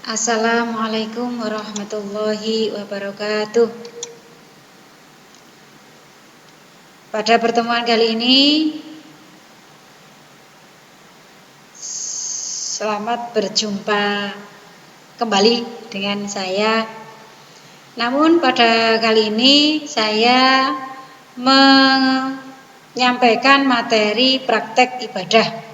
Assalamualaikum warahmatullahi wabarakatuh. Pada pertemuan kali ini, selamat berjumpa kembali dengan saya. Namun pada kali ini saya menyampaikan materi praktek ibadah.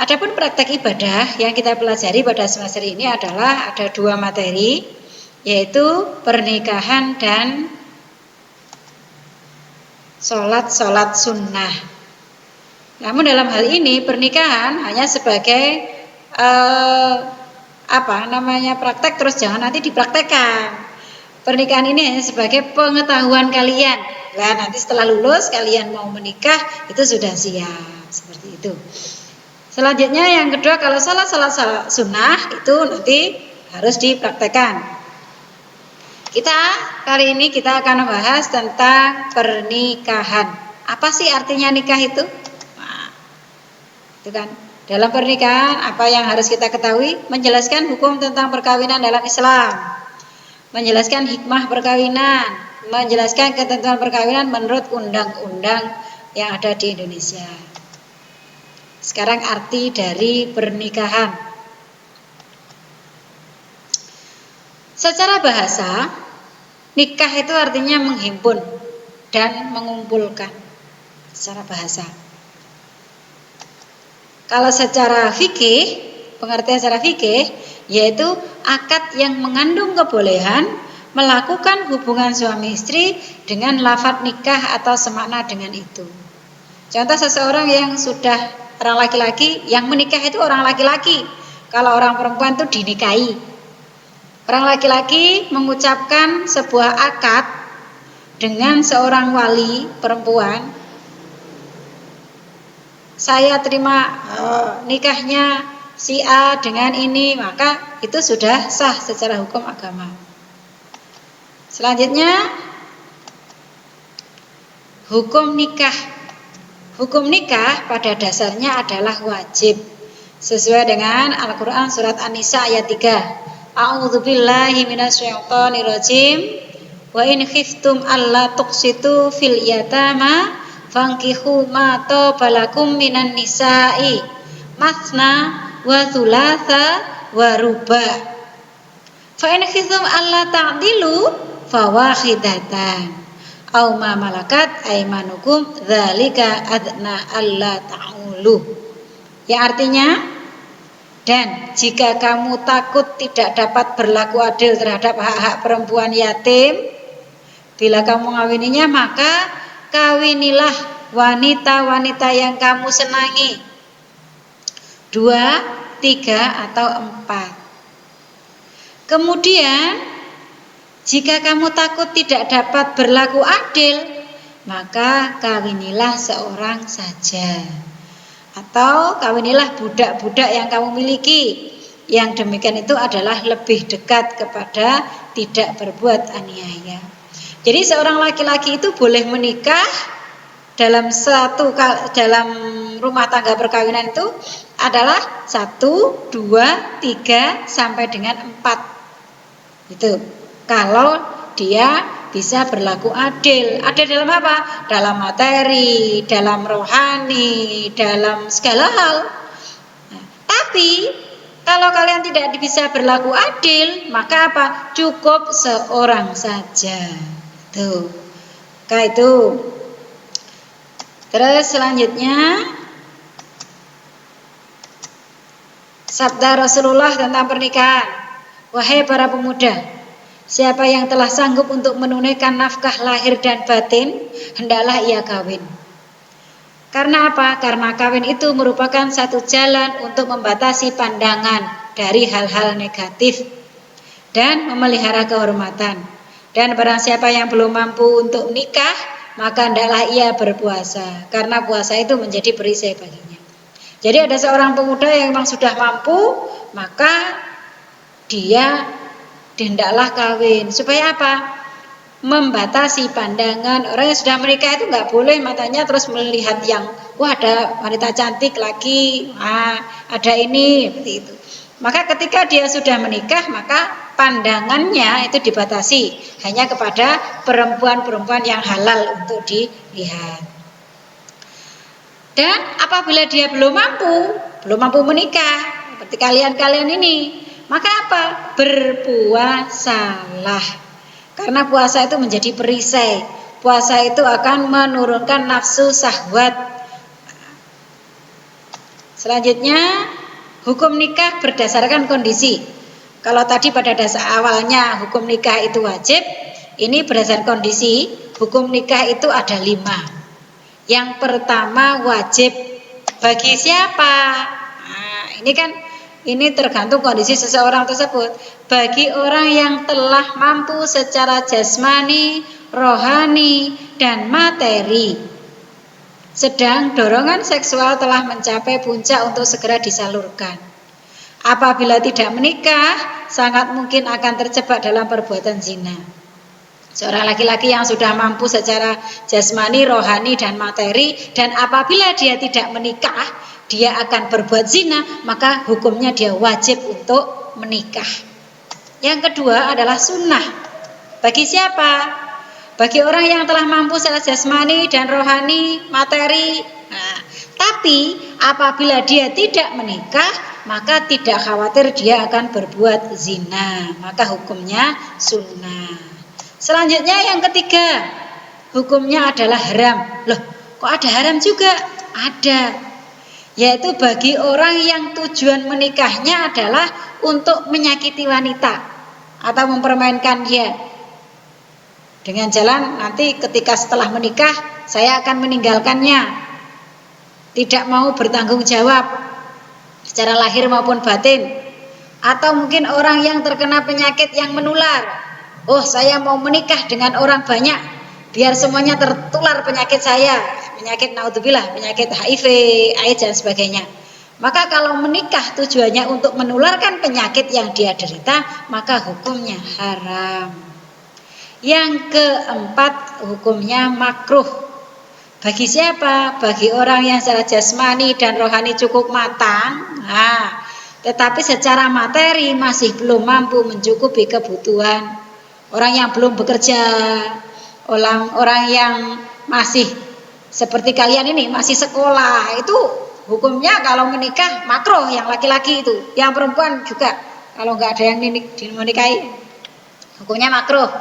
Adapun praktek ibadah yang kita pelajari pada semester ini adalah ada dua materi, yaitu pernikahan dan sholat sunnah. Namun dalam hal ini pernikahan hanya sebagai praktek, terus jangan nanti dipraktekkan. Pernikahan ini hanya sebagai pengetahuan kalian. Nah, nanti setelah lulus kalian mau menikah itu sudah siap, seperti itu. Selanjutnya yang kedua, kalau sholat sunnah itu nanti harus dipraktekkan. Kali ini kita akan membahas tentang pernikahan. Apa sih artinya nikah itu? Nah, itu kan. Dalam pernikahan apa yang harus kita ketahui? Menjelaskan hukum tentang perkawinan dalam Islam, menjelaskan hikmah perkawinan, menjelaskan ketentuan perkawinan menurut undang-undang yang ada di Indonesia. Sekarang arti dari pernikahan. Secara bahasa, nikah itu artinya menghimpun dan mengumpulkan secara bahasa. Kalau secara fikih, pengertian secara fikih yaitu akad yang mengandung kebolehan melakukan hubungan suami istri dengan lafadz nikah atau semakna dengan itu. Contoh seseorang yang sudah orang laki-laki, yang menikah itu orang laki-laki. Kalau orang perempuan itu dinikahi. Orang laki-laki mengucapkan sebuah akad dengan seorang wali perempuan. Saya terima nikahnya si A dengan ini, maka itu sudah sah secara hukum agama. Selanjutnya, hukum nikah. Hukum nikah pada dasarnya adalah wajib sesuai dengan Al-Quran surat An-Nisa ayat 3. A'udzubillahi minasyaitonirrajim. Wa in khiftum alla tuqsitu fil yatama fankihu ma tabalakum minan nisa'i matsna wa thulatha wa ruba. Fa in khiftum alla ta'dilu fawahidatan au ma malakat aimanukum dzalika adna alla ta'ulu. Ya, artinya, dan jika kamu takut tidak dapat berlaku adil terhadap hak-hak perempuan yatim, bila kamu mengawininya maka kawinilah wanita-wanita yang kamu senangi, 2, 3 atau 4. Kemudian jika kamu takut tidak dapat berlaku adil, maka kawinilah seorang saja. Atau kawinilah budak-budak yang kamu miliki. Yang demikian itu adalah lebih dekat kepada tidak berbuat aniaya. Jadi seorang laki-laki itu boleh menikah dalam rumah tangga perkawinan itu adalah 1, 2, 3 sampai dengan 4. Itu. Kalau dia bisa berlaku adil. Adil dalam apa? Dalam materi, dalam rohani, dalam segala hal. Nah, tapi kalau kalian tidak bisa berlaku adil, maka apa? Cukup seorang saja. Tuh. Kayak itu. Terus selanjutnya, sabda Rasulullah tentang pernikahan. Wahai para pemuda, siapa yang telah sanggup untuk menunaikan nafkah lahir dan batin, hendaklah ia kawin. Karena apa? Karena kawin itu merupakan satu jalan untuk membatasi pandangan dari hal-hal negatif dan memelihara kehormatan. Dan barang siapa yang belum mampu untuk nikah, maka hendaklah ia berpuasa, karena puasa itu menjadi perisai baginya. Jadi ada seorang pemuda yang memang sudah mampu, maka dia hendaklah kawin. Supaya apa? Membatasi pandangan. Orang yang sudah menikah itu nggak boleh matanya terus melihat yang, wah ada wanita cantik lagi, ada ini, seperti itu. Maka ketika dia sudah menikah, maka pandangannya itu dibatasi hanya kepada perempuan-perempuan yang halal untuk dilihat. Dan apabila dia belum mampu menikah, seperti kalian ini, maka apa? Berpuasalah. Karena puasa itu menjadi perisai. Puasa itu akan menurunkan nafsu syahwat. Selanjutnya, hukum nikah berdasarkan kondisi. Kalau tadi pada dasar awalnya hukum nikah itu wajib, ini berdasarkan kondisi. Hukum nikah itu ada 5. Yang pertama wajib bagi siapa? Nah, ini tergantung kondisi seseorang tersebut. Bagi orang yang telah mampu secara jasmani, rohani, dan materi. Sedang dorongan seksual telah mencapai puncak untuk segera disalurkan. Apabila tidak menikah, sangat mungkin akan terjebak dalam perbuatan zina. Seorang laki-laki yang sudah mampu secara jasmani, rohani, dan materi, dan apabila dia tidak menikah, dia akan berbuat zina, maka hukumnya dia wajib untuk menikah. Yang kedua adalah sunnah. Bagi siapa? Bagi orang yang telah mampu secara jasmani dan rohani, materi. Nah, tapi apabila dia tidak menikah, maka tidak khawatir dia akan berbuat zina. Maka hukumnya sunnah. Selanjutnya yang ketiga, hukumnya adalah haram. Loh, kok ada haram juga? Ada. Yaitu bagi orang yang tujuan menikahnya adalah untuk menyakiti wanita atau mempermainkan dia. Dengan jalan nanti ketika setelah menikah saya akan meninggalkannya. Tidak mau bertanggung jawab secara lahir maupun batin. Atau mungkin orang yang terkena penyakit yang menular. Oh, saya mau menikah dengan orang banyak biar semuanya tertular penyakit saya. Penyakit naudzubillah, penyakit HIV, AIDS dan sebagainya. Maka kalau menikah tujuannya untuk menularkan penyakit yang dia derita, maka hukumnya haram. Yang keempat, hukumnya makruh. Bagi siapa? Bagi orang yang secara jasmani dan rohani cukup matang, tetapi secara materi masih belum mampu mencukupi kebutuhan. Orang yang belum bekerja, orang yang masih seperti kalian ini, masih sekolah, itu hukumnya kalau menikah makruh yang laki-laki itu. Yang perempuan juga, kalau nggak ada yang dinikahi, hukumnya makruh.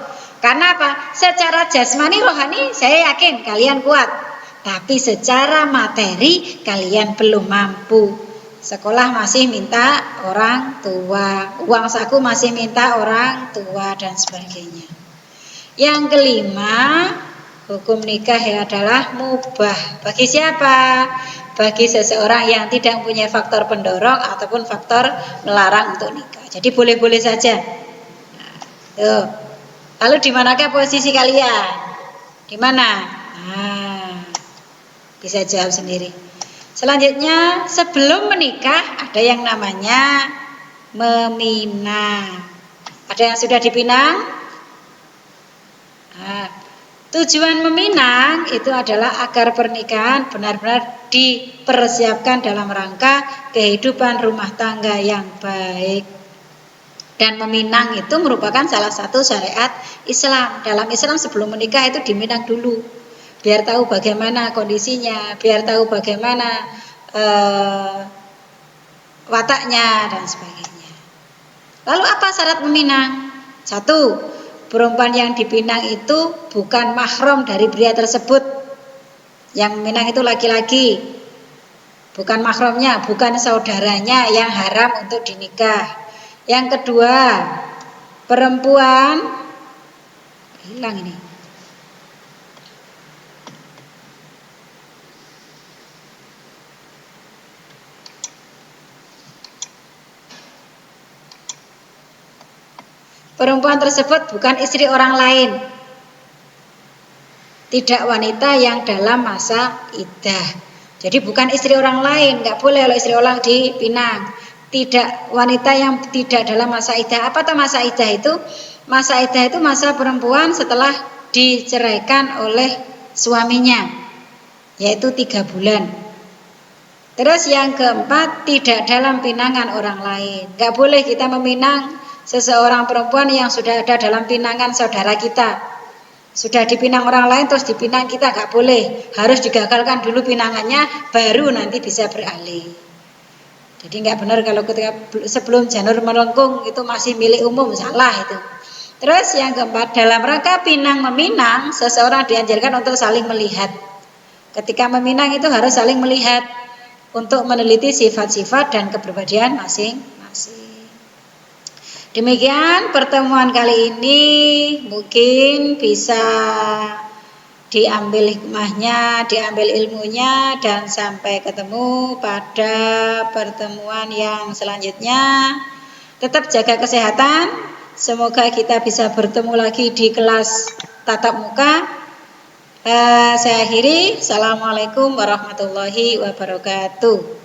Karena apa? Secara jasmani rohani saya yakin kalian kuat. Tapi secara materi kalian belum mampu. Sekolah masih minta orang tua, uang saku masih minta orang tua dan sebagainya. Yang kelima, hukum nikah adalah mubah. Bagi siapa? Bagi seseorang yang tidak mempunyai faktor pendorong ataupun faktor melarang untuk nikah. Jadi boleh-boleh saja. Tuh. Lalu di manakah posisi kalian? Di mana? Bisa jawab sendiri. Selanjutnya, sebelum menikah ada yang namanya meminang. Ada yang sudah dipinang? Tujuan meminang itu adalah agar pernikahan benar-benar dipersiapkan dalam rangka kehidupan rumah tangga yang baik. Dan meminang itu merupakan salah satu syariat Islam. Dalam Islam sebelum menikah itu diminang dulu. Biar tahu bagaimana kondisinya, biar tahu bagaimana wataknya dan sebagainya. Lalu apa syarat meminang? 1, perempuan yang dipinang itu bukan mahram dari pria tersebut. Yang meminang itu laki-laki. Bukan mahramnya, bukan saudaranya yang haram untuk dinikah. Yang kedua, perempuan hilang ini. Perempuan tersebut bukan istri orang lain. Tidak wanita yang dalam masa iddah. Jadi bukan istri orang lain, enggak boleh kalau istri orang dipinang. Tidak, wanita yang tidak dalam masa iddah. Apa tuh masa iddah itu? Masa iddah itu masa perempuan setelah diceraikan oleh suaminya, yaitu 3 bulan. Terus yang keempat, tidak dalam pinangan orang lain. Gak boleh kita meminang seseorang perempuan yang sudah ada dalam pinangan saudara kita. Sudah dipinang orang lain terus dipinang kita, gak boleh. Harus digagalkan dulu pinangannya, baru nanti bisa beralih. Jadi nggak benar kalau ketika sebelum janur melengkung itu masih milik umum, salah itu. Terus yang keempat, dalam rangka pinang meminang, seseorang dianjurkan untuk saling melihat. Ketika meminang itu harus saling melihat untuk meneliti sifat-sifat dan kepribadian masing-masing. Demikian pertemuan kali ini, mungkin bisa diambil hikmahnya, diambil ilmunya, dan sampai ketemu pada pertemuan yang selanjutnya. Tetap jaga kesehatan. Semoga kita bisa bertemu lagi di kelas tatap muka. Saya akhiri. Assalamualaikum warahmatullahi wabarakatuh.